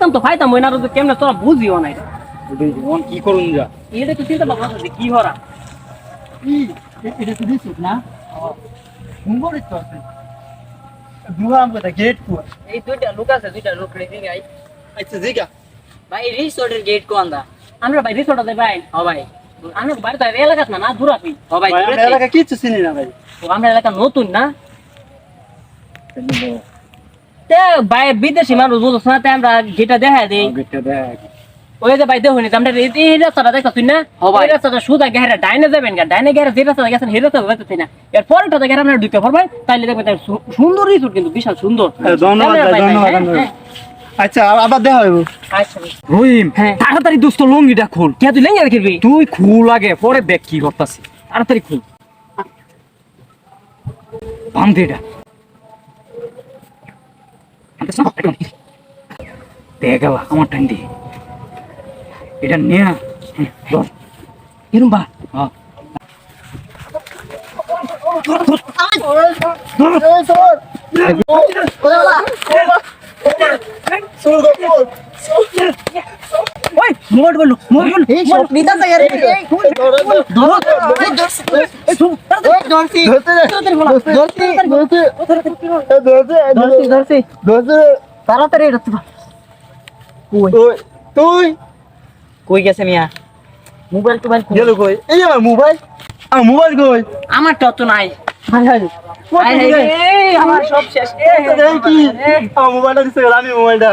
পাইতাম তো পাইতাম ওই না তো কেমনে তোরা বুঝিও না এটা কি করুন যা এটা তো চিন্তা ভাবনা করছি কি হরা এটা তো দিছিস না মুঙ্গরে তো আছে দুয়া আমটা গেট কোন এই দুইটা লোক আছে দুইটা লোক রেডি গাই আচ্ছা জিগা ভাই রিসোর্টের গেট কোন দা আমরা ভাই রিসোর্টে যাই ভাই ও ভাই আমরা বাড়ি তো এলাকাত না না দূর আছি ও ভাই ভাই আমরা এলাকা কিছু চিনি না ভাই আমরা এলাকা নতুন না তে ভাই বিদেশি মানুষ বুঝছ না তে আমরা যেটা দেখা দেই গেটটা দেখ ওই যে ভাই দেখুন আমরা এই রাস্তাটা দেখছ না ওই রাস্তাটা সুদা গেরা ডাইনে যাবেন গা ডাইনে গেরা যে রাস্তা গেছেন সেই রাস্তা যাইতেছি না এর পরেরটা গেরা আমরা ঢুকে পড়বেন তাইলে দেখবেন সুন্দর রিসোর্ট কিন্তু বিশাল সুন্দর ধন্যবাদ ধন্যবাদ আচ্ছা আবার দেখা হইব আচ্ছা রহিম তাড়াতাড়ি দোস্ত লঙ্গিটা খুল কে তুই লেঙ্গা রাখবি তুই খুল আগে পরে দেখ কি করতাছি তাড়াতাড়ি খুল বান্ধে এটা দেখ গেল আমার টাইম দিয়ে এটা নিয়ে ধর এরম বা হ্যাঁ ওই মোড বলো এই সব নিতা যায় রে তাড়াতাড়ি এটা তুই কই গেছে মিয়া মোবাইল টোবাইল গেল কই এই আমার মোবাইল মোবাইল কই আমার তো নাই আমার সব শেষ কি মোবাইলটা দিছে আমি মোবাইলটা